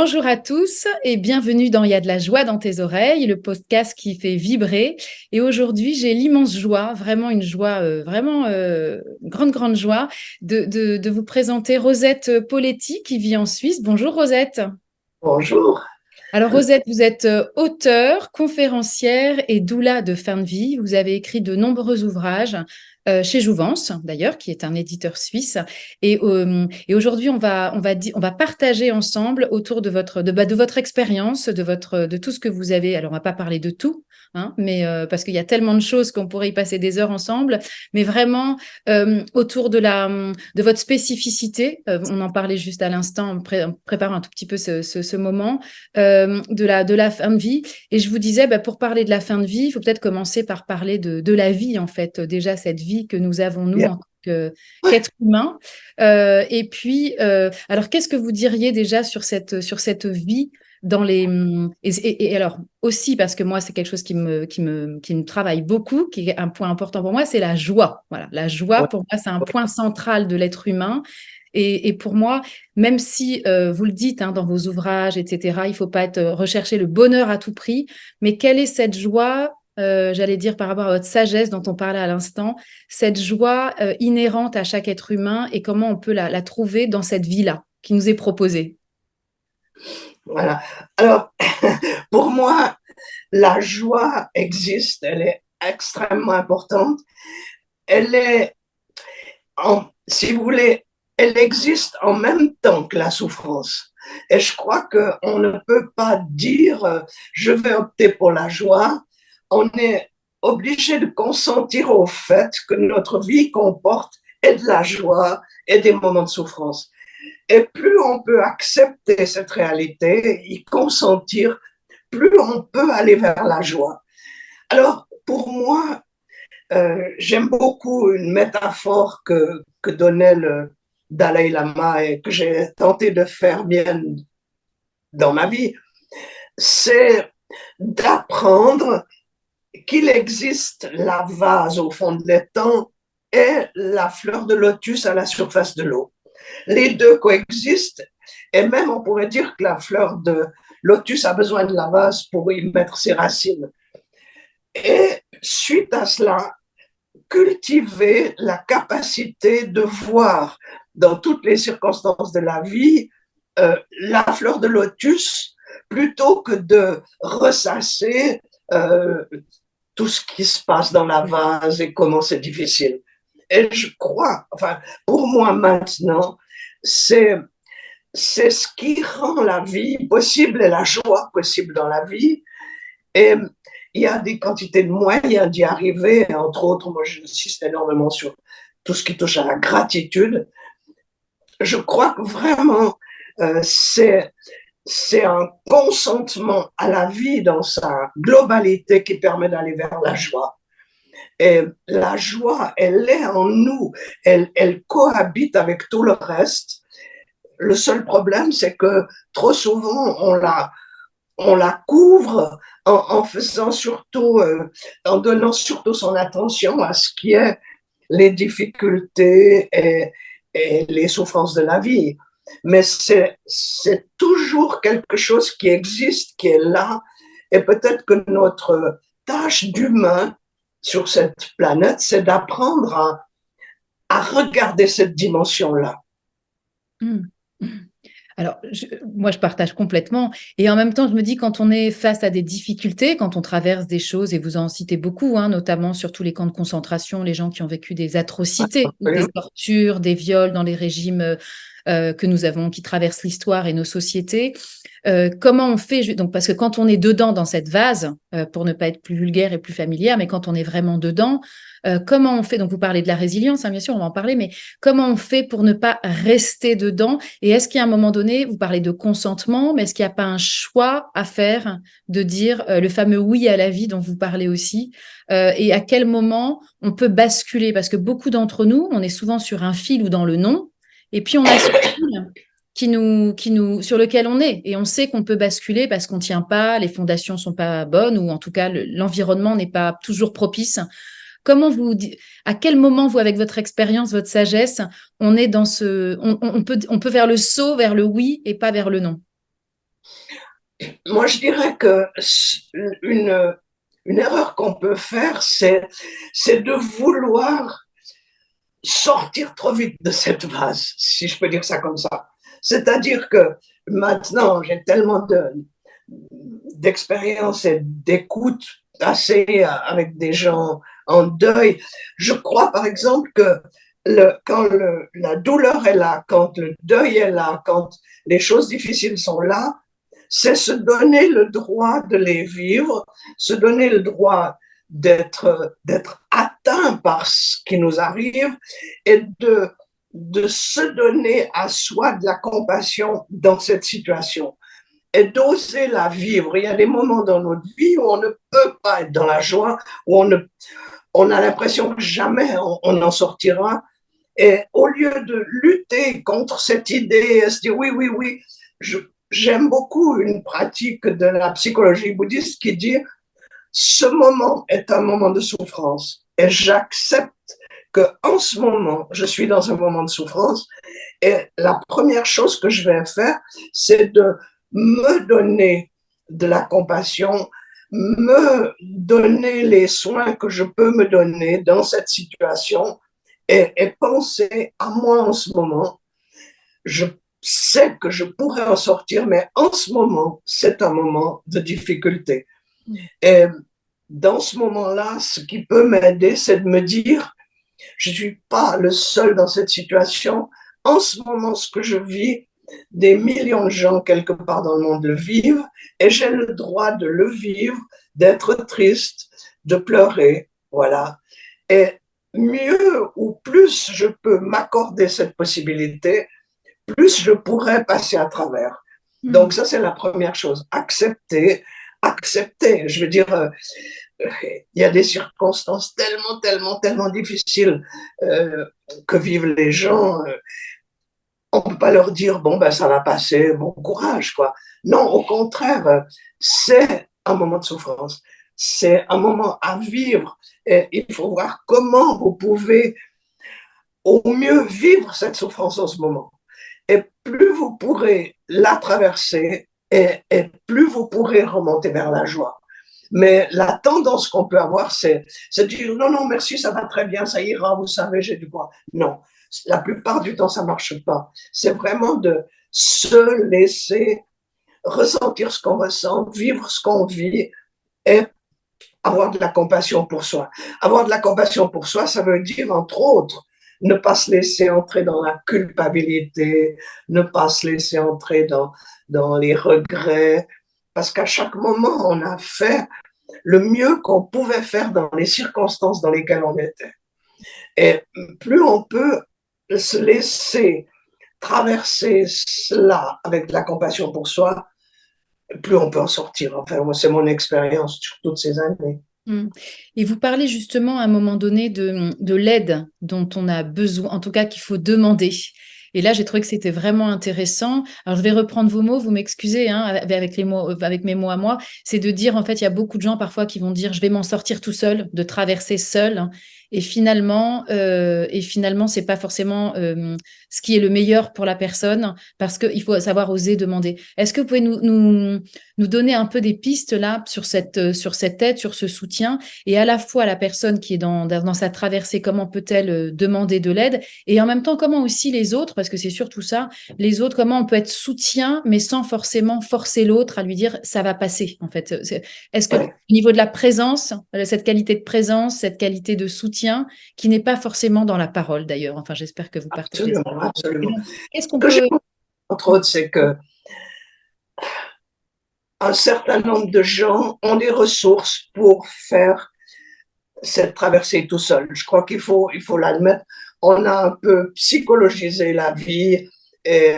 Bonjour à tous et bienvenue dans Il y a de la joie dans tes oreilles, le podcast qui fait vibrer. Et aujourd'hui, j'ai l'immense joie, vraiment une joie, grande joie, de vous présenter Rosette Poletti qui vit en Suisse. Bonjour Rosette. Bonjour. Alors Rosette, vous êtes auteure, conférencière et doula de fin de vie. Vous avez écrit de nombreux ouvrages chez Jouvence, d'ailleurs, qui est un éditeur suisse. Et aujourd'hui, on va partager ensemble autour de votre expérience, de tout ce que vous avez. Alors, on va pas parler de tout, hein, mais parce qu'il y a tellement de choses qu'on pourrait y passer des heures ensemble, mais vraiment autour de votre spécificité. On en parlait juste à l'instant en préparant un tout petit peu ce moment de la fin de vie. Et je vous disais, pour parler de la fin de vie, il faut peut-être commencer par parler de la vie, en fait, déjà cette vie que nous avons, nous, Bien. en tant qu'être humain. Et puis, alors, qu'est-ce que vous diriez déjà sur cette vie dans les... Et alors, aussi, parce que moi, c'est quelque chose qui me travaille beaucoup, qui est un point important pour moi, c'est la joie. Voilà, la joie, Ouais. pour moi, c'est un point central de l'être humain. Et pour moi, même si vous le dites hein, dans vos ouvrages, etc., il ne faut pas rechercher le bonheur à tout prix, mais quelle est cette joie, j'allais dire par rapport à votre sagesse dont on parlait à l'instant, cette joie inhérente à chaque être humain et comment on peut la trouver dans cette vie-là qui nous est proposée? Voilà. Alors, pour moi, la joie existe, elle est extrêmement importante. Elle est, si vous voulez, elle existe en même temps que la souffrance. Et je crois qu'on ne peut pas dire je vais opter pour la joie. On est obligé de consentir au fait que notre vie comporte et de la joie et des moments de souffrance. Et plus on peut accepter cette réalité, y consentir, plus on peut aller vers la joie. Alors, pour moi, j'aime beaucoup une métaphore que donnait le Dalai Lama et que j'ai tenté de faire mienne dans ma vie. C'est d'apprendre qu'il existe la vase au fond de l'étang et la fleur de lotus à la surface de l'eau. Les deux coexistent et même on pourrait dire que la fleur de lotus a besoin de la vase pour y mettre ses racines. Et suite à cela, cultiver la capacité de voir dans toutes les circonstances de la vie la fleur de lotus plutôt que de ressasser euh, tout ce qui se passe dans la vase et comment c'est difficile. Et je crois, enfin, pour moi maintenant, c'est ce qui rend la vie possible et la joie possible dans la vie. Et il y a des quantités de moyens d'y arriver. Entre autres, moi, j'insiste énormément sur tout ce qui touche à la gratitude. Je crois que vraiment, c'est un consentement à la vie dans sa globalité qui permet d'aller vers la joie. Et la joie, elle est en nous, elle cohabite avec tout le reste. Le seul problème, c'est que trop souvent, on la couvre en faisant surtout, en donnant surtout son attention à ce qui est les difficultés et les souffrances de la vie. Mais c'est toujours quelque chose qui existe, qui est là. Et peut-être que notre tâche d'humain sur cette planète, c'est d'apprendre à regarder cette dimension-là. Mmh. Alors, moi, je partage complètement. Et en même temps, je me dis, quand on est face à des difficultés, quand on traverse des choses, et vous en citez beaucoup, hein, notamment sur tous les camps de concentration, les gens qui ont vécu des atrocités, des tortures, des viols dans les régimes que nous avons, qui traversent l'histoire et nos sociétés. Comment on fait donc, parce que quand on est dedans dans cette vase, pour ne pas être plus vulgaire et plus familière, mais quand on est vraiment dedans, comment on fait? Donc, vous parlez de la résilience, hein, bien sûr, on va en parler, mais comment on fait pour ne pas rester dedans? Et est-ce qu'à un moment donné, vous parlez de consentement, mais est-ce qu'il n'y a pas un choix à faire de dire le fameux oui à la vie dont vous parlez aussi? Et à quel moment on peut basculer? Parce que beaucoup d'entre nous, on est souvent sur un fil ou dans le non, et puis on a ce fil sur lequel on est. Et on sait qu'on peut basculer parce qu'on ne tient pas, les fondations ne sont pas bonnes, ou en tout cas, l'environnement n'est pas toujours propice. À quel moment, vous, avec votre expérience, votre sagesse, on est dans on peut faire le saut vers le oui et pas vers le non? Moi, je dirais que une, une erreur qu'on peut faire, c'est de vouloir sortir trop vite de cette vase, si je peux dire ça comme ça. C'est-à-dire que maintenant, j'ai tellement d'expérience et d'écoute assez avec des gens en deuil. Je crois, par exemple, que quand la douleur est là, quand le deuil est là, quand les choses difficiles sont là, c'est se donner le droit de les vivre, se donner le droit d'être atteint par ce qui nous arrive et de se donner à soi de la compassion dans cette situation et d'oser la vivre. Il y a des moments dans notre vie où on ne peut pas être dans la joie, où on a l'impression que jamais on en sortira. Et au lieu de lutter contre cette idée, se dire oui, oui, oui, j'aime beaucoup une pratique de la psychologie bouddhiste qui dit ce moment est un moment de souffrance et j'accepte que en ce moment, je suis dans un moment de souffrance et la première chose que je vais faire, c'est de me donner de la compassion, me donner les soins que je peux me donner dans cette situation et penser à moi en ce moment. Je sais que je pourrais en sortir, mais en ce moment, c'est un moment de difficulté. Et dans ce moment-là, ce qui peut m'aider, c'est de me dire, je ne suis pas le seul dans cette situation. En ce moment, ce que je vis, des millions de gens quelque part dans le monde le vivent et j'ai le droit de le vivre, d'être triste, de pleurer, voilà. Et mieux ou plus je peux m'accorder cette possibilité, plus je pourrais passer à travers. Mm. Donc ça, c'est la première chose. Accepter, accepter. Je veux dire, il y a des circonstances tellement, tellement, tellement difficiles que vivent les gens. On ne peut pas leur dire, bon, ben, ça va passer, bon courage, quoi. Non, au contraire, c'est un moment de souffrance. C'est un moment à vivre. Et il faut voir comment vous pouvez au mieux vivre cette souffrance en ce moment. Et plus vous pourrez la traverser, et plus vous pourrez remonter vers la joie. Mais la tendance qu'on peut avoir, c'est de dire non, non, merci, ça va très bien, ça ira, vous savez, j'ai du poids. Non, la plupart du temps, ça ne marche pas. C'est vraiment de se laisser ressentir ce qu'on ressent, vivre ce qu'on vit et avoir de la compassion pour soi. Avoir de la compassion pour soi, ça veut dire, entre autres, ne pas se laisser entrer dans la culpabilité, ne pas se laisser entrer dans les regrets, parce qu'à chaque moment, on a fait le mieux qu'on pouvait faire dans les circonstances dans lesquelles on était. Et plus on peut se laisser traverser cela avec de la compassion pour soi, plus on peut en sortir. Enfin, moi, c'est mon expérience sur toutes ces années. Mm. Et vous parlez justement à un moment donné de l'aide dont on a besoin, en tout cas qu'il faut demander. Et là, j'ai trouvé que c'était vraiment intéressant. Alors, je vais reprendre vos mots, vous m'excusez, hein, avec les mots, avec mes mots à moi. C'est de dire, en fait, il y a beaucoup de gens parfois qui vont dire, je vais m'en sortir tout seul, de traverser seul. Hein. Et finalement, c'est pas forcément ce qui est le meilleur pour la personne, parce qu'il faut savoir oser demander. Est-ce que vous pouvez nous donner un peu des pistes là sur cette aide, sur ce soutien, et à la fois la personne qui est dans sa traversée, comment peut-elle demander de l'aide, et en même temps, comment aussi les autres, parce que c'est surtout ça, les autres, comment on peut être soutien, mais sans forcément forcer l'autre à lui dire ça va passer, en fait. Est-ce que Ouais. au niveau de la présence, cette qualité de présence, cette qualité de soutien, qui n'est pas forcément dans la parole d'ailleurs, enfin j'espère que vous partagez ça. Absolument, absolument. Qu'est-ce Ce qu'on que j'ai peut... entre autres, c'est que un certain nombre de gens ont des ressources pour faire cette traversée tout seul. Je crois il faut l'admettre. On a un peu psychologisé la vie. Et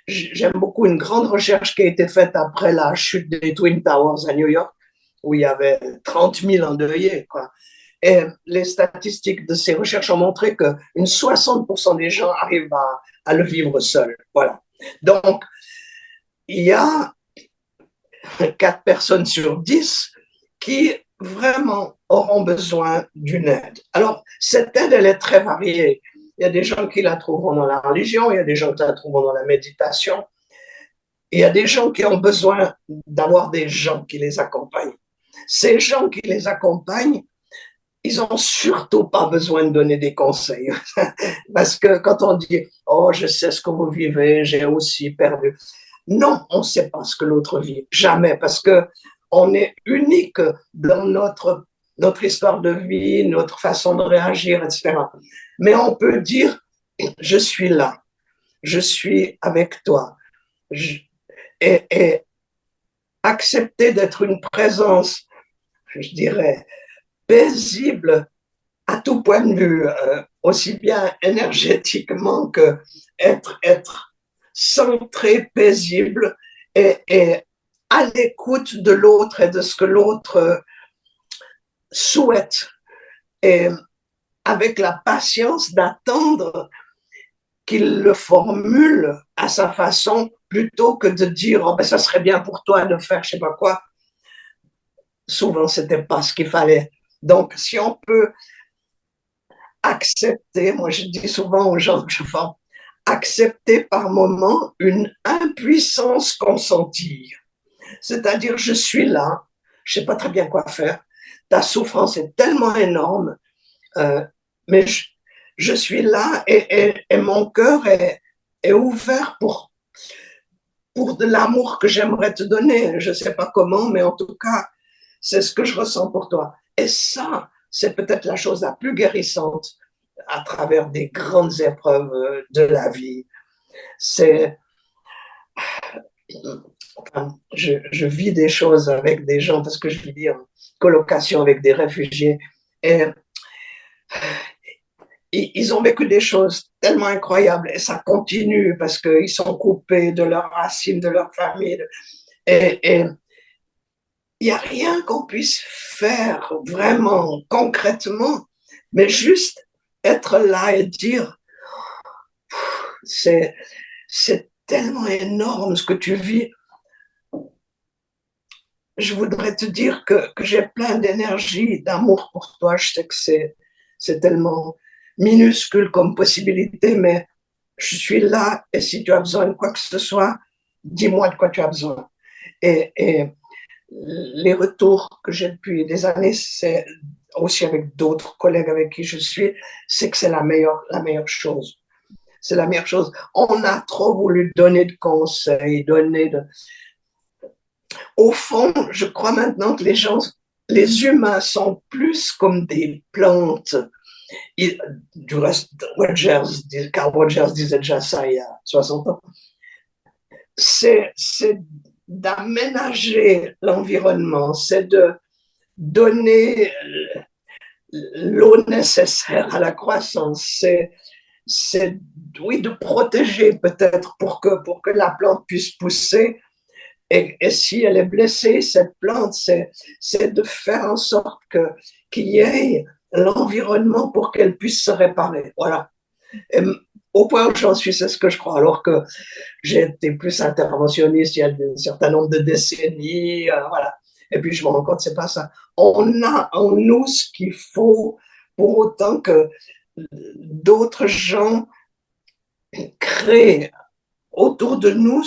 j'aime beaucoup une grande recherche qui a été faite après la chute des Twin Towers à New York, où il y avait 30 000 endeuillés, quoi. Et les statistiques de ces recherches ont montré qu'une 60% des gens arrivent à le vivre seuls. Voilà. Donc, il y a 4 personnes sur 10 qui vraiment auront besoin d'une aide. Alors, cette aide, elle est très variée. Il y a des gens qui la trouveront dans la religion, il y a des gens qui la trouveront dans la méditation. il y a des gens qui ont besoin d'avoir des gens qui les accompagnent. Ces gens qui les accompagnent, ils n'ont surtout pas besoin de donner des conseils. Parce que quand on dit, oh, je sais ce que vous vivez, j'ai aussi perdu. Non, on ne sait pas ce que l'autre vit. Jamais. Parce que on est unique dans notre histoire de vie, notre façon de réagir, etc. Mais on peut dire, je suis là. Je suis avec toi. Et accepter d'être une présence, je dirais, paisible à tout point de vue, aussi bien énergétiquement que être centré, paisible et à l'écoute de l'autre et de ce que l'autre souhaite. Et avec la patience d'attendre qu'il le formule à sa façon plutôt que de dire oh, ben, ça serait bien pour toi de faire je sais pas quoi. Souvent, c'était pas ce qu'il fallait. Donc, si on peut accepter, moi je dis souvent aux gens que je forme, accepter par moment une impuissance consentie. C'est-à-dire, je suis là, je sais pas très bien quoi faire, ta souffrance est tellement énorme, mais je suis là et mon cœur est ouvert pour de l'amour que j'aimerais te donner. Je sais pas comment, mais en tout cas, c'est ce que je ressens pour toi. Et ça, c'est peut-être la chose la plus guérissante à travers des grandes épreuves de la vie. C'est, enfin, je vis des choses avec des gens parce que je vis en colocation avec des réfugiés et ils ont vécu des choses tellement incroyables et ça continue parce qu'ils sont coupés de leurs racines, de leur famille. Et il n'y a rien qu'on puisse faire vraiment concrètement, mais juste être là et dire c'est tellement énorme ce que tu vis. Je voudrais te dire que j'ai plein d'énergie, d'amour pour toi. Je sais que c'est tellement minuscule comme possibilité, mais je suis là et si tu as besoin de quoi que ce soit, dis-moi de quoi tu as besoin. Et les retours que j'ai depuis des années, c'est aussi avec d'autres collègues avec qui je suis, c'est que c'est la meilleure chose. C'est la meilleure chose. On a trop voulu donner de conseils, donner de... Au fond, je crois maintenant que les humains sont plus comme des plantes. Du reste, Carl Rogers disait déjà ça il y a 60 ans. C'est d'aménager l'environnement, c'est de donner l'eau nécessaire à la croissance, c'est oui, de protéger peut-être pour que la plante puisse pousser. Et si elle est blessée, cette plante, c'est de faire en sorte qu'il y ait l'environnement pour qu'elle puisse se réparer. Voilà. Et au point où j'en suis, c'est ce que je crois. Alors que j'ai été plus interventionniste il y a un certain nombre de décennies. Voilà. Et puis je me rends compte, c'est pas ça. On a en nous ce qu'il faut pour autant que d'autres gens créent autour de nous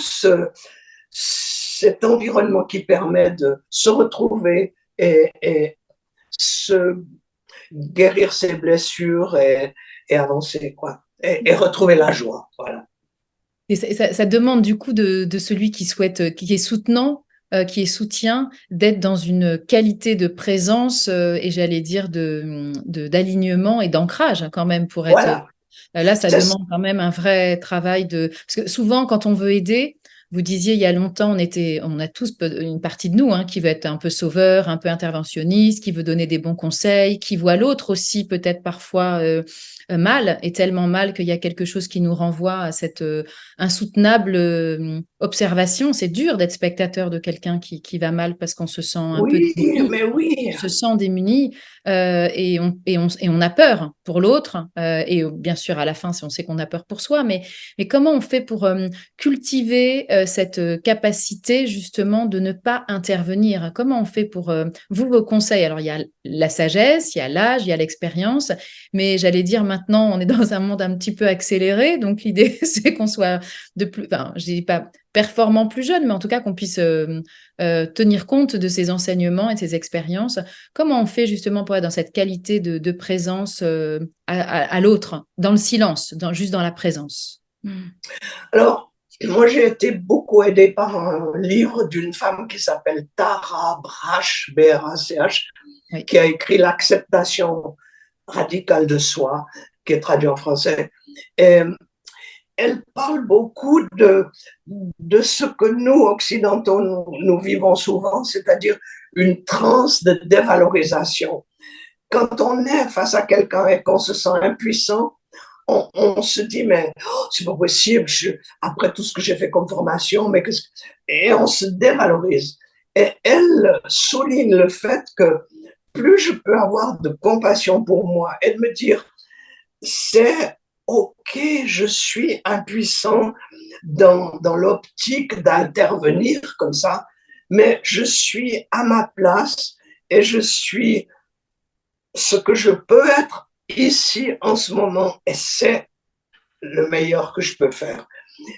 cet environnement qui permet de se retrouver et se guérir ses blessures et avancer, quoi. Et retrouver la joie, voilà. Et ça demande du coup de celui qui souhaite, qui est soutenant, qui est soutien, d'être dans une qualité de présence et j'allais dire d'alignement et d'ancrage hein, quand même pour être... Voilà. Là, ça demande quand même un vrai travail de... Parce que souvent, quand on veut aider, vous disiez il y a longtemps, on a tous une partie de nous hein, qui veut être un peu sauveur, un peu interventionniste, qui veut donner des bons conseils, qui voit l'autre aussi peut-être parfois mal, et tellement mal qu'il y a quelque chose qui nous renvoie à cette insoutenable observation. C'est dur d'être spectateur de quelqu'un qui va mal parce qu'on se sent un peu oui, démuni. mais oui. On se sent démuni et on a peur pour l'autre. Et bien sûr, à la fin, on sait qu'on a peur pour soi. Mais comment on fait pour cultiver cette capacité justement de ne pas intervenir? Comment on fait pour vos conseils? Alors, il y a la sagesse, il y a l'âge, il y a l'expérience. Mais j'allais dire maintenant, on est dans un monde un petit peu accéléré. Donc, l'idée, c'est qu'on soit de plus... Enfin, je dis pas performants plus jeunes, mais en tout cas qu'on puisse tenir compte de ces enseignements et de ces expériences. Comment on fait justement pour être dans cette qualité de présence à l'autre, dans le silence, juste dans la présence? Alors, moi, j'ai été beaucoup aidée par un livre d'une femme qui s'appelle Tara Brach, B-R-A-C-H, Oui. qui a écrit L'acceptation radicale de soi, qui est traduit en français. Et elle parle beaucoup de ce que nous, occidentaux, nous vivons souvent, c'est-à-dire une transe de dévalorisation. Quand on est face à quelqu'un et qu'on se sent impuissant, on se dit, mais c'est pas possible, après tout ce que j'ai fait comme formation, et on se dévalorise. Et elle souligne le fait que plus je peux avoir de compassion pour moi et de me dire, c'est OK, je suis impuissant dans l'optique d'intervenir comme ça, mais je suis à ma place et je suis ce que je peux être ici en ce moment et c'est le meilleur que je peux faire.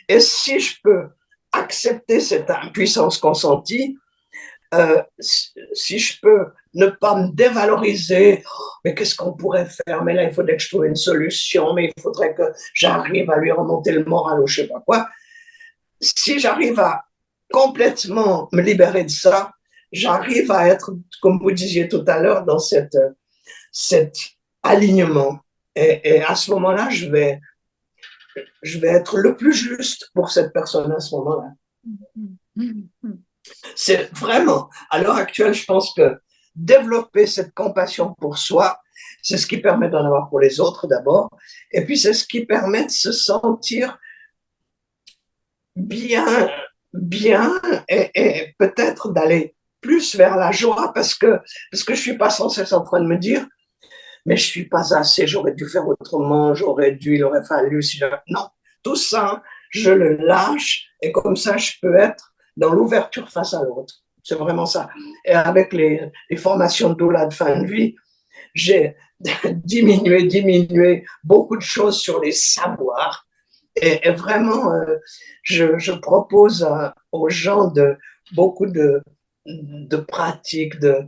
Et si je peux accepter cette impuissance consentie, si je peux ne pas me dévaloriser, mais qu'est-ce qu'on pourrait faire? Mais là, il faudrait que je trouve une solution, mais il faudrait que j'arrive à lui remonter le moral ou je sais pas quoi. Si j'arrive à complètement me libérer de ça, j'arrive à être, comme vous disiez tout à l'heure, dans cet alignement. Et à ce moment-là, je vais être le plus juste pour cette personne à ce moment-là. C'est vraiment, à l'heure actuelle, je pense que développer cette compassion pour soi, c'est ce qui permet d'en avoir pour les autres d'abord, et puis c'est ce qui permet de se sentir bien, bien, et peut-être d'aller plus vers la joie parce que je suis pas sans cesse en train de me dire, mais je suis pas assez, j'aurais dû faire autrement, il aurait fallu, non, tout ça, je le lâche et comme ça, je peux être dans l'ouverture face à l'autre. C'est vraiment ça. Et avec les formations de doula de fin de vie, j'ai diminué beaucoup de choses sur les savoirs. Et vraiment, je propose aux gens beaucoup de pratiques, de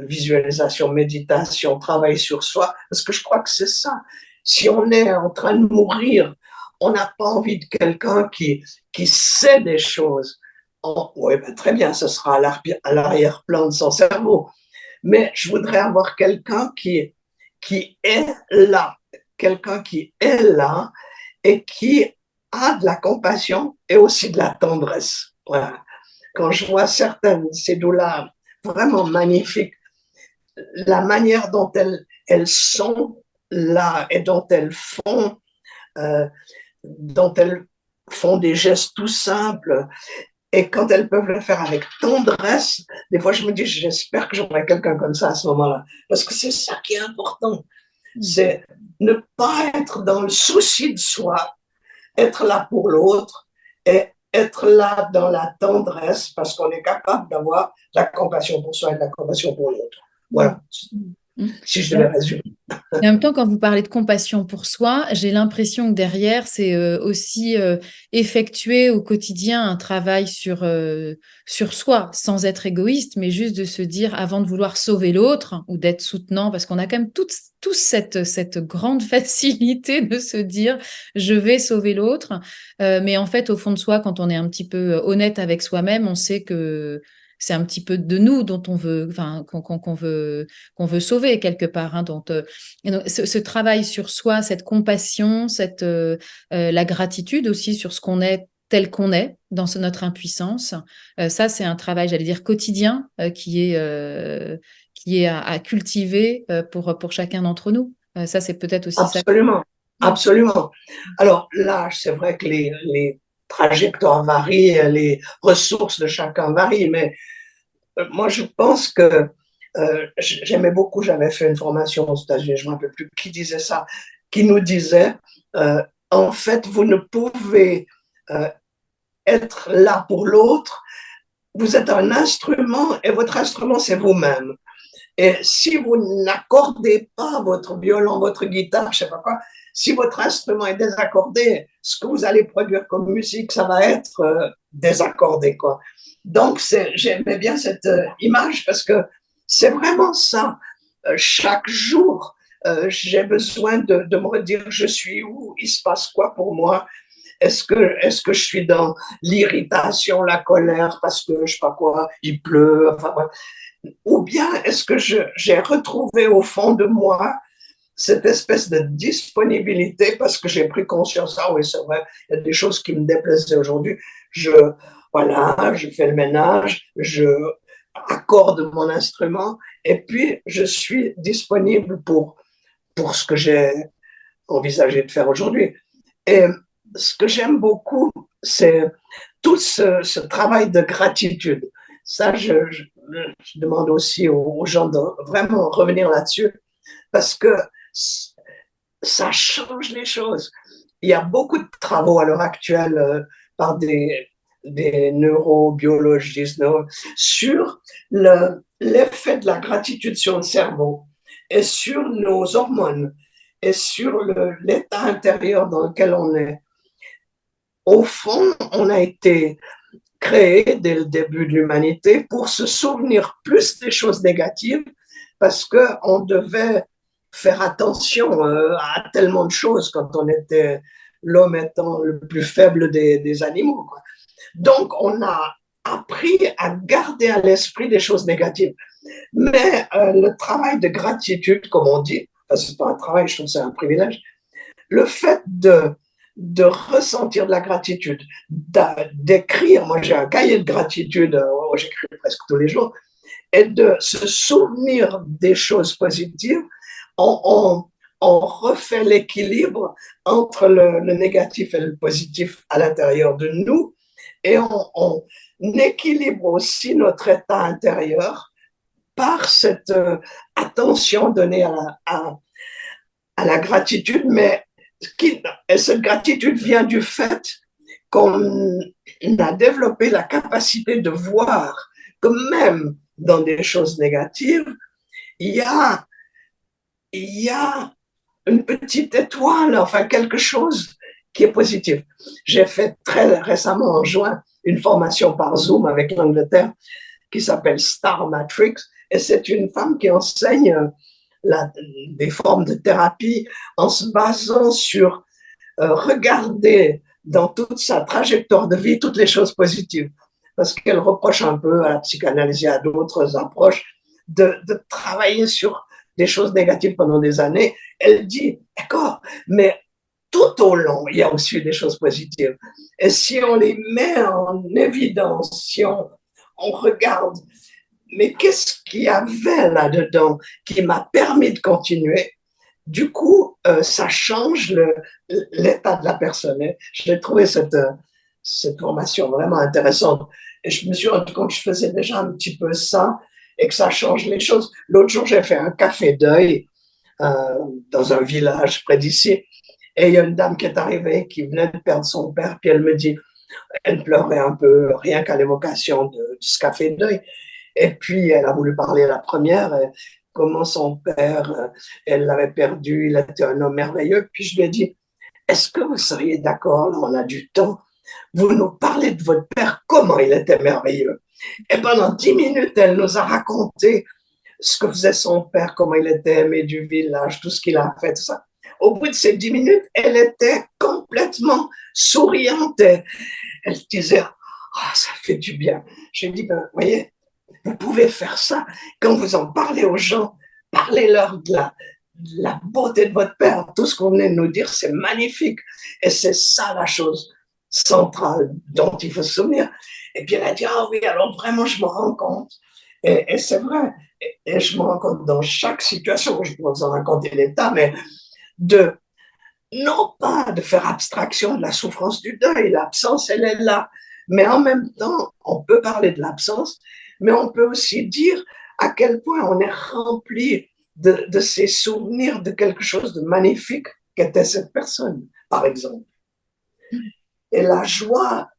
visualisation, méditation, travail sur soi, parce que je crois que c'est ça. Si on est en train de mourir, on n'a pas envie de quelqu'un qui sait des choses. Oui, ben, très bien, ce sera à l'arrière-plan de son cerveau. Mais je voudrais avoir qui est là, quelqu'un qui est là et qui a de la compassion et aussi de la tendresse. Voilà. Quand je vois certaines de ces doulas vraiment magnifiques, la manière dont elles sont là et euh, dont elles font des gestes tout simples, et quand elles peuvent le faire avec tendresse, des fois je me dis, j'espère que j'aurai quelqu'un comme ça à ce moment-là. Parce que c'est ça qui est important. C'est ne pas être dans le souci de soi, être là pour l'autre et être là dans la tendresse parce qu'on est capable d'avoir de la compassion pour soi et de la compassion pour l'autre. Voilà, si je devais résumer. Et en même temps, quand vous parlez de compassion pour soi, j'ai l'impression que derrière, c'est aussi effectuer au quotidien un travail sur soi, sans être égoïste, mais juste de se dire, avant de vouloir sauver l'autre ou d'être soutenant, parce qu'on a quand même tous cette grande facilité de se dire, je vais sauver l'autre. Mais en fait, au fond de soi, quand on est un petit peu honnête avec soi-même, on sait que c'est un petit peu de nous dont on veut, enfin, qu'on veut sauver quelque part. Hein, donc, ce travail sur soi, cette compassion, la gratitude aussi sur ce qu'on est tel qu'on est dans notre impuissance, ça c'est un travail, j'allais dire quotidien, qui est à cultiver pour chacun d'entre nous. Ça c'est peut-être aussi absolument, ça. Absolument. Alors là, c'est vrai que les trajectoires varient, les ressources de chacun varient, mais moi je pense que j'aimais beaucoup, j'avais fait une formation aux États-Unis, je ne me rappelle plus qui disait ça, qui nous disait, en fait, vous ne pouvez être là pour l'autre, vous êtes un instrument et votre instrument, c'est vous-même. Et si vous n'accordez pas votre violon, votre guitare, je sais pas quoi, si votre instrument est désaccordé, ce que vous allez produire comme musique, ça va être désaccordé, quoi. Donc, j'aimais bien cette image parce que c'est vraiment ça. Chaque jour, j'ai besoin de me redire je suis où, il se passe quoi pour moi. Est-ce que je suis dans l'irritation, la colère parce que je sais pas quoi, il pleut, enfin bref. Ou bien est-ce que j'ai retrouvé au fond de moi cette espèce de disponibilité parce que j'ai pris conscience, ah oui, c'est vrai, il y a des choses qui me déplaisaient aujourd'hui. Je, voilà, je fais le ménage, je accorde mon instrument et puis je suis disponible pour ce que j'ai envisagé de faire aujourd'hui. Et ce que j'aime beaucoup, c'est tout ce travail de gratitude. Ça, je demande aussi aux gens de vraiment revenir là-dessus parce que ça change les choses. Il y a beaucoup de travaux à l'heure actuelle par des neurobiologistes sur l'effet de la gratitude sur le cerveau et sur nos hormones et sur l'état intérieur dans lequel on est. Au fond, on a été créé dès le début de l'humanité pour se souvenir plus des choses négatives parce qu'on devait faire attention à tellement de choses quand on était l'homme étant le plus faible des animaux, quoi. Donc, on a appris à garder à l'esprit des choses négatives. Mais le travail de gratitude, comme on dit, enfin, c'est pas un travail, je trouve que c'est un privilège, le fait de ressentir de la gratitude, d'écrire, moi j'ai un cahier de gratitude, j'écris presque tous les jours, et de se souvenir des choses positives, on, on refait l'équilibre entre le négatif et le positif à l'intérieur de nous, et on équilibre aussi notre état intérieur par cette attention donnée à la gratitude, mais cette gratitude vient du fait qu'on a développé la capacité de voir que même dans des choses négatives, il y a, il y a une petite étoile, enfin quelque chose qui est positif. J'ai fait très récemment en juin une formation par Zoom avec l'Angleterre qui s'appelle Star Matrix et c'est une femme qui enseigne des formes de thérapie en se basant sur regarder dans toute sa trajectoire de vie toutes les choses positives. Parce qu'elle reproche un peu à la psychanalyse et à d'autres approches de travailler sur des choses négatives pendant des années. Elle dit, d'accord, mais tout au long, il y a aussi des choses positives. Et si on les met en évidence, si on regarde, mais qu'est-ce qu'il y avait là-dedans qui m'a permis de continuer, du coup, ça change l'état de la personne. J'ai trouvé cette formation vraiment intéressante. Et je me suis rendu compte que je faisais déjà un petit peu ça et que ça change les choses. L'autre jour, j'ai fait un café deuil euh, dans un village près d'ici. Et il y a une dame qui est arrivée, qui venait de perdre son père, puis elle me dit, elle pleurait un peu, rien qu'à l'évocation de ce café deuil. Et puis, elle a voulu parler à la première, comment son père, elle l'avait perdu, il était un homme merveilleux. Puis je lui ai dit, est-ce que vous seriez d'accord, là on a du temps, vous nous parlez de votre père, comment il était merveilleux. Et pendant 10 minutes, elle nous a raconté ce que faisait son père, comment il était aimé du village, tout ce qu'il a fait, tout ça. Au bout de ces 10 minutes, elle était complètement souriante. Elle disait, ah, ça fait du bien. Je lui ai dit, ben, vous voyez, vous pouvez faire ça quand vous en parlez aux gens. Parlez-leur de la beauté de votre père. Tout ce qu'on venait de nous dire, c'est magnifique. Et c'est ça la chose centrale dont il faut se souvenir. Et puis elle a dit, ah oui, alors vraiment, je me rends compte. Et c'est vrai. Et je me rends compte dans chaque situation, je peux vous en raconter l'état, mais de non pas de faire abstraction de la souffrance du deuil, l'absence, elle est là. Mais en même temps, on peut parler de l'absence, mais on peut aussi dire à quel point on est rempli de ces souvenirs de quelque chose de magnifique qu'était cette personne, par exemple. Et la joie,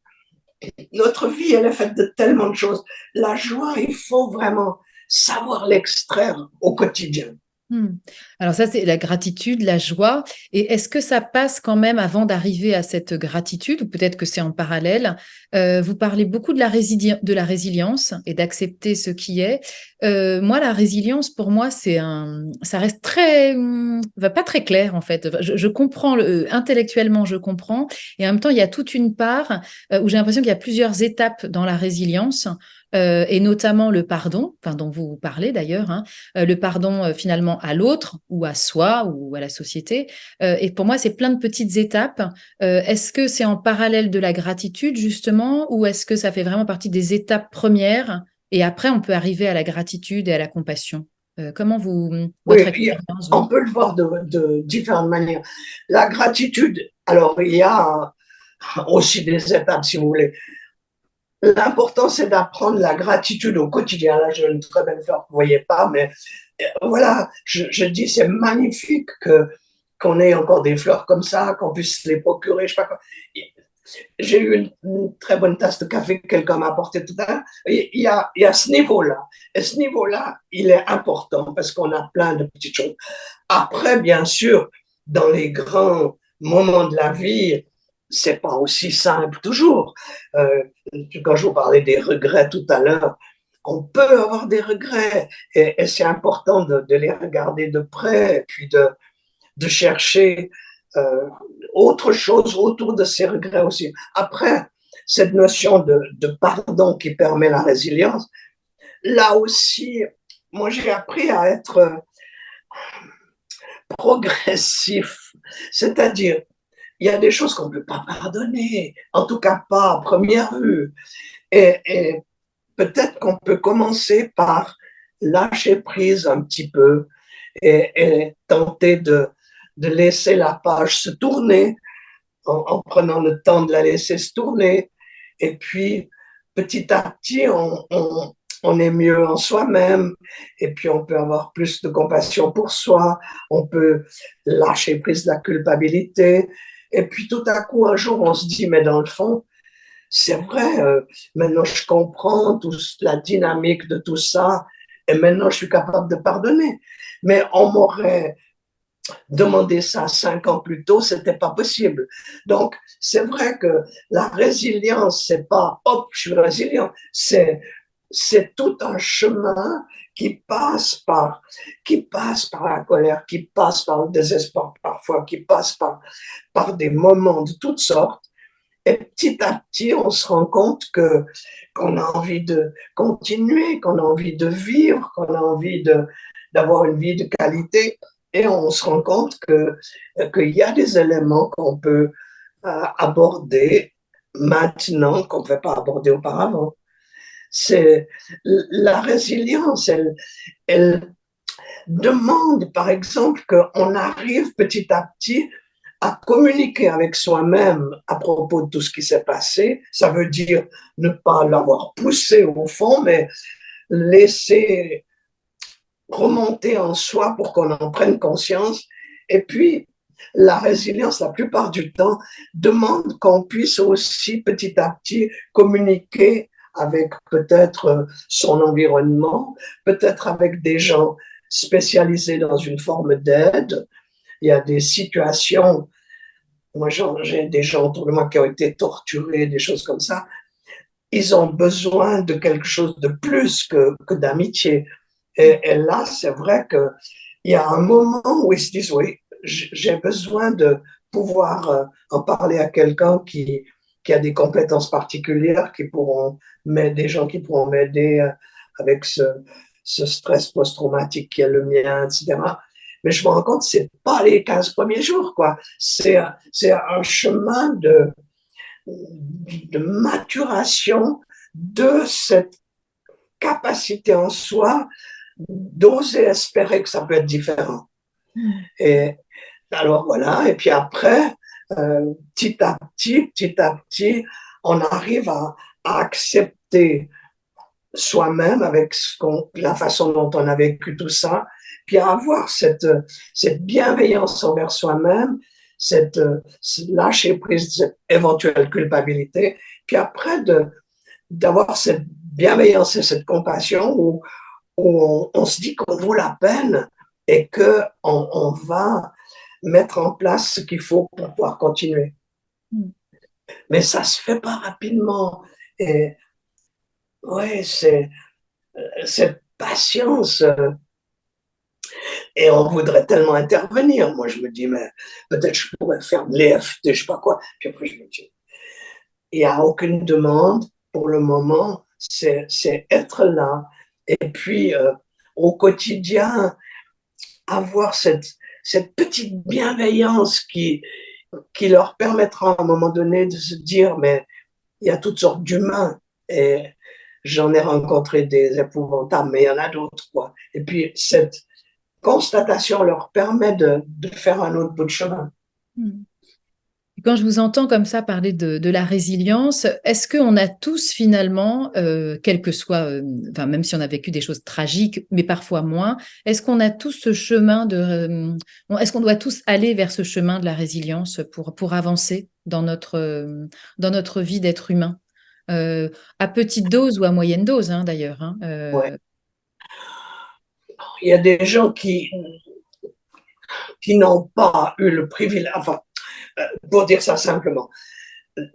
notre vie, elle est faite de tellement de choses. La joie, il faut vraiment savoir l'extraire au quotidien. Hmm. Alors ça, c'est la gratitude, la joie. Et est-ce que ça passe quand même avant d'arriver à cette gratitude, ou peut-être que c'est en parallèle? Vous parlez beaucoup de de la résilience et d'accepter ce qui est. Moi, la résilience, pour moi, ça reste pas très clair en fait. Je comprends intellectuellement, je comprends, et en même temps, il y a toute une part où j'ai l'impression qu'il y a plusieurs étapes dans la résilience. Et notamment le pardon, enfin, dont vous parlez d'ailleurs, hein, le pardon finalement à l'autre ou à soi ou à la société. Et pour moi, c'est plein de petites étapes. Est-ce que c'est en parallèle de la gratitude justement, ou est-ce que ça fait vraiment partie des étapes premières et après on peut arriver à la gratitude et à la compassion? Comment votre Oui, expérience, on vous? peut le voir de différentes manières. La gratitude, alors il y a aussi des étapes, si vous voulez. L'important, c'est d'apprendre la gratitude au quotidien. Là, j'ai une très belle fleur que vous ne voyez pas, mais voilà, je dis, c'est magnifique qu'on ait encore des fleurs comme ça, qu'on puisse les procurer, je sais pas quoi. J'ai eu une très bonne tasse de café que quelqu'un m'a apporté tout à l'heure. Il y a ce niveau-là. Et ce niveau-là, il est important parce qu'on a plein de petites choses. Après, bien sûr, dans les grands moments de la vie, c'est pas aussi simple toujours. Euh, Quand je vous parlais des regrets tout à l'heure, on peut avoir des regrets et c'est important de les regarder de près et puis de chercher euh, autre chose autour de ces regrets aussi. Après, cette notion de pardon qui permet la résilience, là aussi, moi j'ai appris à être progressif, c'est-à-dire il y a des choses qu'on ne peut pas pardonner, en tout cas pas à première vue. Et peut-être qu'on peut commencer par lâcher prise un petit peu et tenter de laisser la page se tourner en prenant le temps de la laisser se tourner. Et puis, petit à petit, on est mieux en soi-même. Et puis, on peut avoir plus de compassion pour soi. On peut lâcher prise de la culpabilité. Et puis, tout à coup, un jour, on se dit, mais dans le fond, c'est vrai, maintenant je comprends la dynamique de tout ça. Et maintenant, je suis capable de pardonner. Mais on m'aurait demander ça 5 ans plus tôt, c'était pas possible. Donc, c'est vrai que la résilience, c'est pas hop, je suis résilient, c'est tout un chemin qui passe par la colère, qui passe par le désespoir parfois, qui passe par des moments de toutes sortes. Et petit à petit, on se rend compte qu'on a envie de continuer, qu'on a envie de vivre, qu'on a envie d'avoir une vie de qualité. Et on se rend compte qu'il y a des éléments qu'on peut aborder maintenant qu'on ne pouvait pas aborder auparavant. C'est la résilience, elle demande, par exemple, qu'on arrive petit à petit à communiquer avec soi-même à propos de tout ce qui s'est passé. Ça veut dire ne pas l'avoir poussé au fond, mais laisser remonter en soi pour qu'on en prenne conscience. Et puis, la résilience, la plupart du temps, demande qu'on puisse aussi petit à petit communiquer avec peut-être son environnement, peut-être avec des gens spécialisés dans une forme d'aide. Il y a des situations, moi j'ai des gens autour de moi qui ont été torturés, des choses comme ça. Ils ont besoin de quelque chose de plus que d'amitié. Et là, c'est vrai qu'il y a un moment où ils se disent, oui, j'ai besoin de pouvoir en parler à quelqu'un qui a des compétences particulières, qui pourront m'aider, des gens qui pourront m'aider avec ce stress post-traumatique qui est le mien, etc. Mais je me rends compte, c'est pas les 15 premiers jours, quoi. C'est un chemin de maturation de cette capacité en soi d'oser espérer que ça peut être différent. Mm. Et alors voilà, et puis après, petit à petit, on arrive à accepter soi-même avec la façon dont on a vécu tout ça, puis à avoir cette bienveillance envers soi-même, cette lâcher prise, cette éventuelle culpabilité, puis après d'avoir cette bienveillance et cette compassion où où on se dit qu'on vaut la peine et qu'on va mettre en place ce qu'il faut pour pouvoir continuer. Mais ça se fait pas rapidement. Et ouais, c'est cette patience. Et on voudrait tellement intervenir. Moi, je me dis, mais peut-être je pourrais faire de l'EFT, je sais pas quoi. Puis après, je me dis, il n'y a aucune demande pour le moment. C'est être là. Et puis, au quotidien, avoir cette petite bienveillance qui leur permettra à un moment donné de se dire, mais il y a toutes sortes d'humains. Et j'en ai rencontré des épouvantables, mais il y en a d'autres, quoi. Et puis, cette constatation leur permet de faire un autre bout de chemin. Quand je vous entends comme ça parler de la résilience, est-ce qu'on a tous finalement, quel que soit, enfin, même si on a vécu des choses tragiques, mais parfois moins, est-ce qu'on a tous ce chemin est-ce qu'on doit tous aller vers ce chemin de la résilience pour avancer dans notre vie d'être humain, à petite dose ou à moyenne dose, hein, d'ailleurs, hein, Ouais. Il y a des gens qui n'ont pas eu le privilège, enfin, pour dire ça simplement,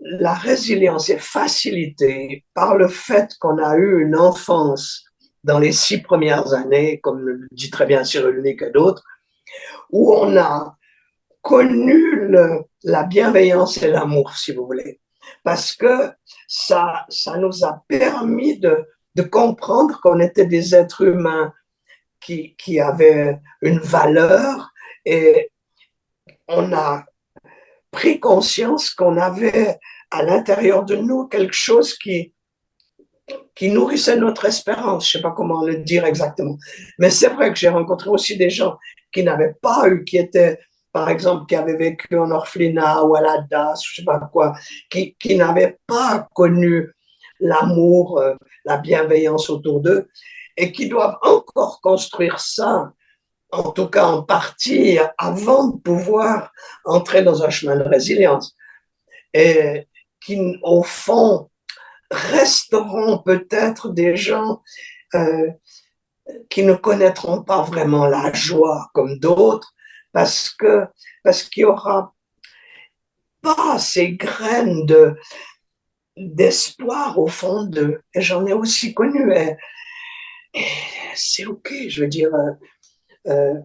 la résilience est facilitée par le fait qu'on a eu une enfance dans les 6 premières années, comme le dit très bien Cyrulnik et d'autres, où on a connu la bienveillance et l'amour, si vous voulez. Parce que ça nous a permis de comprendre qu'on était des êtres humains qui avaient une valeur et on a pris conscience qu'on avait à l'intérieur de nous quelque chose qui nourrissait notre espérance. Je ne sais pas comment le dire exactement. Mais c'est vrai que j'ai rencontré aussi des gens qui n'avaient pas eu, qui étaient, par exemple, qui avaient vécu en orphelinat ou à la DAS, je ne sais pas quoi, qui n'avaient pas connu l'amour, la bienveillance autour d'eux, et qui doivent encore construire ça, en tout cas en partie, avant de pouvoir entrer dans un chemin de résilience. Et qui, au fond, resteront peut-être des gens euh, qui ne connaîtront pas vraiment la joie comme d'autres, parce qu'il y aura pas ces graines d'espoir au fond d'eux. Et j'en ai aussi connu. Et c'est ok, je veux dire. Euh,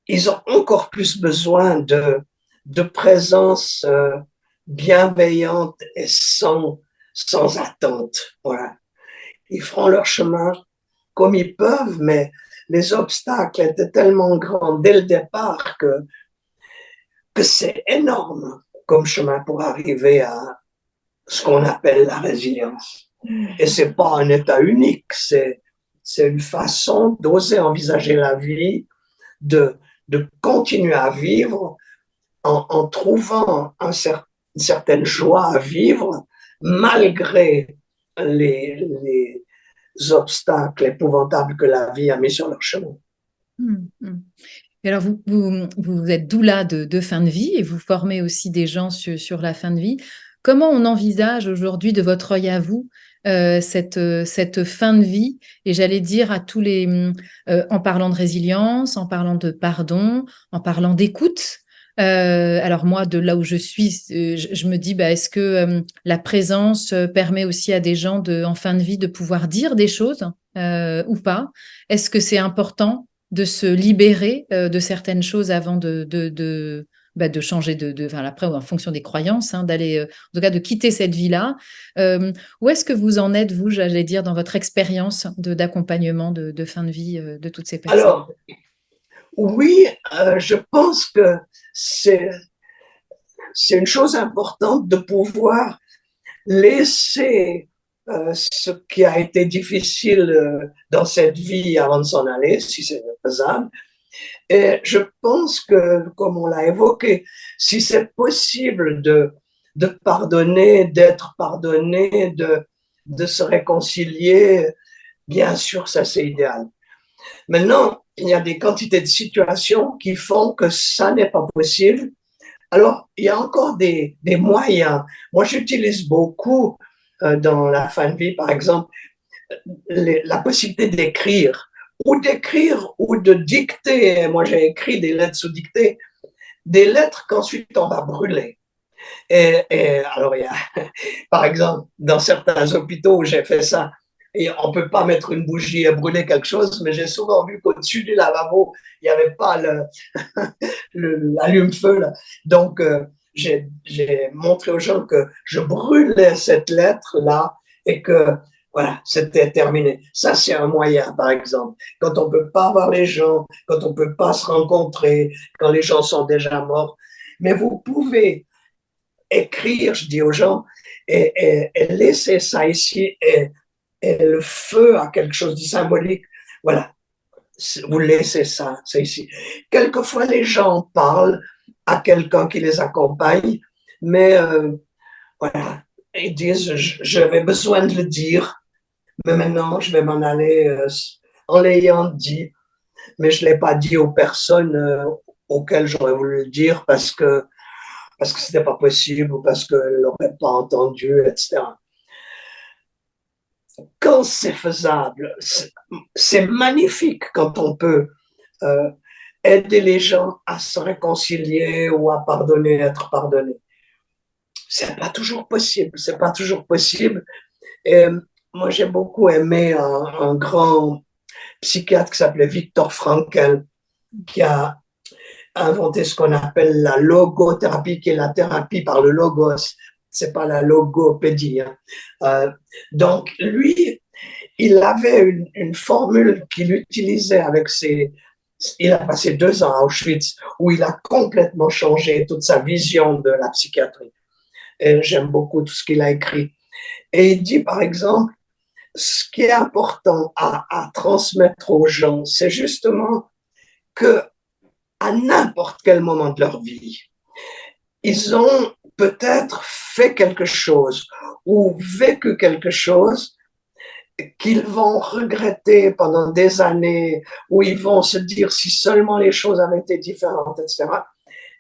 ils ont encore plus besoin de présence bienveillante et sans attente. Voilà. Ils feront leur chemin comme ils peuvent, mais les obstacles étaient tellement grands dès le départ que c'est énorme comme chemin pour arriver à ce qu'on appelle la résilience. Et c'est pas un état unique, c'est une façon d'oser envisager la vie, de, de continuer à vivre en trouvant une certaine joie à vivre malgré les obstacles épouvantables que la vie a mis sur leur chemin. Et alors, vous êtes doula de fin de vie et vous formez aussi des gens sur la fin de vie. Comment on envisage aujourd'hui, de votre œil à vous, cette fin de vie? Et j'allais dire à tous en parlant de résilience, en parlant de pardon, en parlant d'écoute. Alors moi, de là où je suis, je me dis, bah, est-ce que la présence permet aussi à des gens en fin de vie de pouvoir dire des choses ou pas? Est-ce que c'est important de se libérer de certaines choses avant de changer enfin, après, en fonction des croyances, hein, d'aller, en tout cas, de quitter cette vie-là. Où est-ce que vous en êtes, vous, j'allais dire, dans votre expérience d'accompagnement de fin de vie de toutes ces personnes? Alors, oui, je pense que c'est une chose importante de pouvoir laisser ce qui a été difficile dans cette vie avant de s'en aller, si c'est faisable. Et je pense que, comme on l'a évoqué, si c'est possible de pardonner, d'être pardonné, de se réconcilier, bien sûr, ça c'est idéal. Maintenant, il y a des quantités de situations qui font que ça n'est pas possible. Alors, il y a encore des moyens. Moi, j'utilise beaucoup dans la fin de vie, par exemple, la possibilité d'écrire ou de dicter. Moi, j'ai écrit des lettres sous dictée, des lettres qu'ensuite on va brûler. Et alors, il y a, par exemple, dans certains hôpitaux où j'ai fait ça, et on ne peut pas mettre une bougie et brûler quelque chose, mais j'ai souvent vu qu'au-dessus du lavabo, il n'y avait pas l'allume-feu. Donc, j'ai montré aux gens que je brûlais cette lettre-là et que voilà, c'était terminé. Ça, c'est un moyen, par exemple. Quand on ne peut pas voir les gens, quand on ne peut pas se rencontrer, quand les gens sont déjà morts. Mais vous pouvez écrire, je dis aux gens, et laisser ça ici. Et le feu a quelque chose de symbolique. Voilà, vous laissez ça, c'est ici. Quelquefois, les gens parlent à quelqu'un qui les accompagne, mais voilà, ils disent, j'avais besoin de le dire, mais maintenant, je vais m'en aller en l'ayant dit, mais je ne l'ai pas dit aux personnes auxquelles j'aurais voulu le dire parce que c'était pas possible ou parce qu'elles l'auraient pas entendu, etc. Quand c'est faisable, c'est magnifique quand on peut euh, aider les gens à se réconcilier ou à pardonner, être pardonné. C'est pas toujours possible, c'est pas toujours possible. Et moi, j'ai beaucoup aimé un grand psychiatre qui s'appelait Viktor Frankl, qui a inventé ce qu'on appelle la logothérapie, qui est la thérapie par le logos. C'est pas la logopédie. Hein. Donc, lui, il avait une formule qu'il utilisait avec ses. Il a passé 2 ans à Auschwitz où il a complètement changé toute sa vision de la psychiatrie. Et j'aime beaucoup tout ce qu'il a écrit. Et il dit, par exemple, ce qui est important à transmettre aux gens, c'est justement que à n'importe quel moment de leur vie, ils ont peut-être fait quelque chose ou vécu quelque chose qu'ils vont regretter pendant des années, où ils vont se dire si seulement les choses avaient été différentes, etc.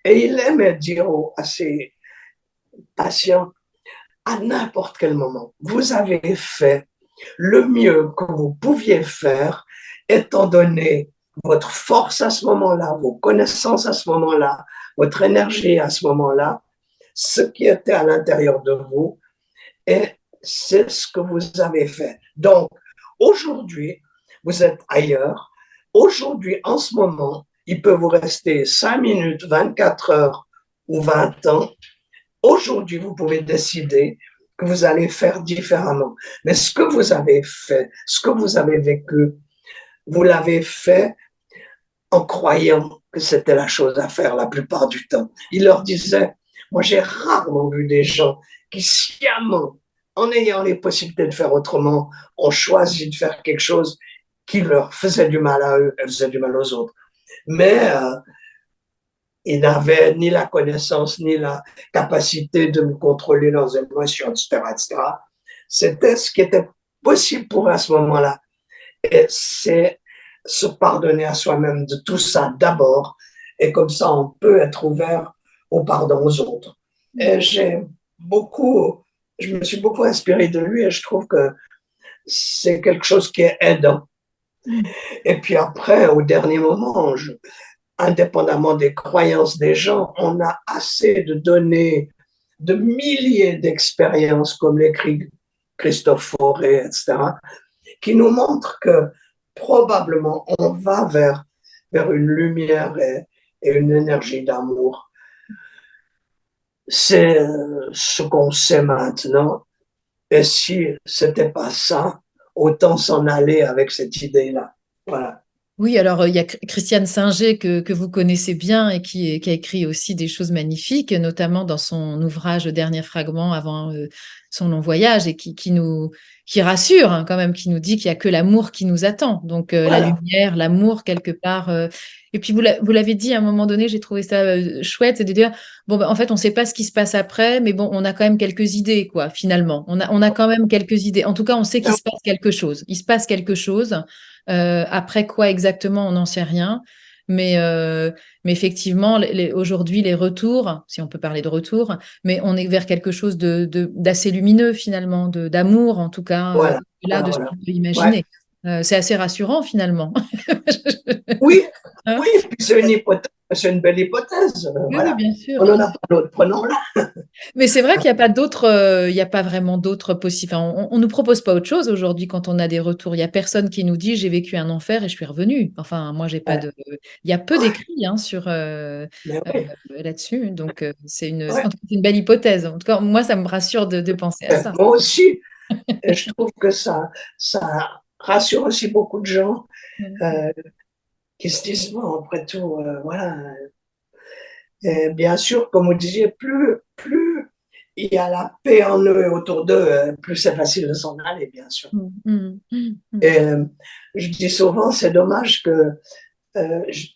Et il aimait dire à ses patients, à n'importe quel moment, vous avez fait le mieux que vous pouviez faire, étant donné votre force à ce moment-là, vos connaissances à ce moment-là, votre énergie à ce moment-là, ce qui était à l'intérieur de vous, et c'est ce que vous avez fait. Donc, aujourd'hui, vous êtes ailleurs. Aujourd'hui, en ce moment, il peut vous rester 5 minutes, 24 heures ou 20 ans. Aujourd'hui, vous pouvez décider que vous allez faire différemment. Mais ce que vous avez fait, ce que vous avez vécu, vous l'avez fait en croyant que c'était la chose à faire la plupart du temps. Il leur disait, moi j'ai rarement vu des gens qui sciemment, en ayant les possibilités de faire autrement, ont choisi de faire quelque chose qui leur faisait du mal à eux et faisait du mal aux autres. Mais ils n'avaient ni la connaissance ni la capacité de contrôler leurs émotions, etc., etc. C'était ce qui était possible pour eux à ce moment-là. Et c'est se pardonner à soi-même de tout ça d'abord. Et comme ça, on peut être ouvert au pardon aux autres. Et je me suis beaucoup inspiré de lui et je trouve que c'est quelque chose qui est aidant. Et puis après, au dernier moment, indépendamment des croyances des gens, on a assez de données, de milliers d'expériences, comme l'écrit Christophe Fauré, etc., qui nous montrent que probablement on va vers une lumière et une énergie d'amour. C'est ce qu'on sait maintenant. Et si c'était pas ça, autant s'en aller avec cette idée-là. Voilà. Oui, alors il y a Christiane Singer que vous connaissez bien et qui a écrit aussi des choses magnifiques, notamment dans son ouvrage Dernier fragment avant son long voyage et qui rassure hein, quand même, qui nous dit qu'il n'y a que l'amour qui nous attend. Donc la Voilà. lumière, l'amour quelque part. Et puis vous l'avez dit à un moment donné, j'ai trouvé ça chouette, c'est de dire bon ben, en fait on ne sait pas ce qui se passe après, mais bon on a quand même quelques idées quoi. Finalement, on a quand même quelques idées. En tout cas, on sait qu'il se passe quelque chose. Il se passe quelque chose. Après quoi exactement, on n'en sait rien. Mais effectivement, aujourd'hui, les retours, si on peut parler de retour, mais on est vers quelque chose d'assez lumineux finalement, d'amour en tout cas, Voilà, au-delà voilà, de ce voilà. qu'on peut Ouais. imaginer. C'est assez rassurant finalement. Oui, Hein. oui, puis c'est une hypothèse, c'est une belle hypothèse. Oui, oui, Voilà. bien On sûr. n'en a pas d'autre, prenons-la. Mais c'est vrai qu'il n'y a pas d'autres, il y a pas vraiment d'autres possibles. Enfin, on nous propose pas autre chose aujourd'hui quand on a des retours. Il y a personne qui nous dit j'ai vécu un enfer et je suis revenu. Enfin, moi j'ai pas Ouais, de. Il y a peu ouais, d'écrits hein, sur mais oui, là-dessus. Donc c'est ouais. en tout cas, c'est une belle hypothèse. En tout cas, moi ça me rassure de penser à ça. Moi aussi, et je trouve que ça rassure aussi beaucoup de gens Mm. euh, qui se disent, bon, après tout, voilà. Et bien sûr, comme vous disiez, plus il y a la paix en eux et autour d'eux, plus c'est facile de s'en aller, bien sûr. Mm, mm, mm, mm. Et je dis souvent, c'est dommage que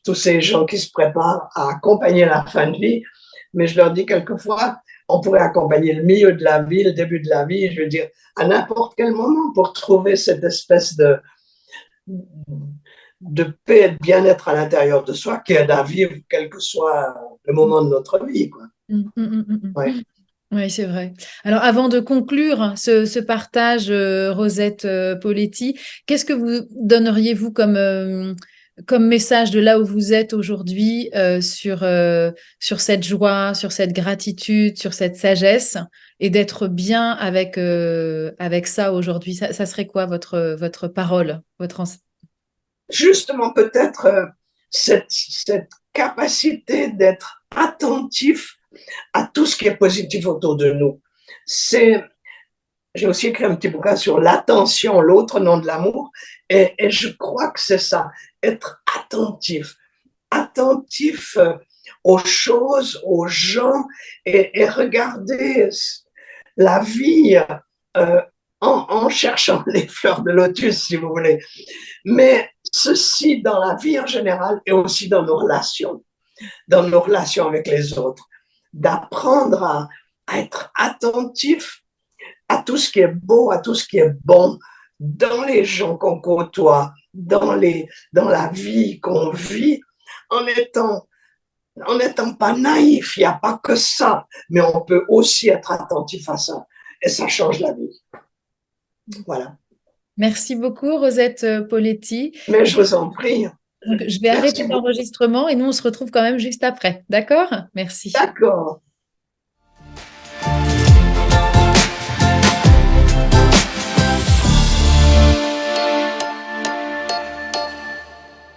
tous ces gens qui se préparent à accompagner la fin de vie, mais je leur dis quelquefois, on pourrait accompagner le milieu de la vie, le début de la vie, je veux dire, à n'importe quel moment pour trouver cette espèce de paix et de bien-être à l'intérieur de soi qui aide à vivre quel que soit le moment de notre vie. Quoi. Mm, mm, mm, mm, Ouais. mm. Oui, c'est vrai. Alors, avant de conclure ce partage, Rosette Poletti, qu'est-ce que vous donneriez, vous, comme message de là où vous êtes aujourd'hui sur cette joie, sur cette gratitude, sur cette sagesse et d'être bien avec ça aujourd'hui? Ça serait quoi votre parole, Justement, peut-être cette capacité d'être attentif à tout ce qui est positif autour de nous. C'est, j'ai aussi écrit un petit bouquin sur l'attention, l'autre nom de l'amour, et je crois que c'est ça, être attentif, attentif aux choses, aux gens, et regarder la vie euh, en cherchant les fleurs de lotus, si vous voulez. Mais ceci dans la vie en général et aussi dans nos relations avec les autres, d'apprendre à être attentif à tout ce qui est beau, à tout ce qui est bon dans les gens qu'on côtoie, dans la vie qu'on vit, en étant, en n'étant pas naïf. Il n'y a pas que ça, mais on peut aussi être attentif à ça. Et ça change la vie. Voilà. Merci beaucoup, Rosette Poletti. Mais je vous en prie. Donc, je vais arrêter Merci beaucoup. l'enregistrement et nous, on se retrouve quand même juste après. D'accord? Merci. D'accord.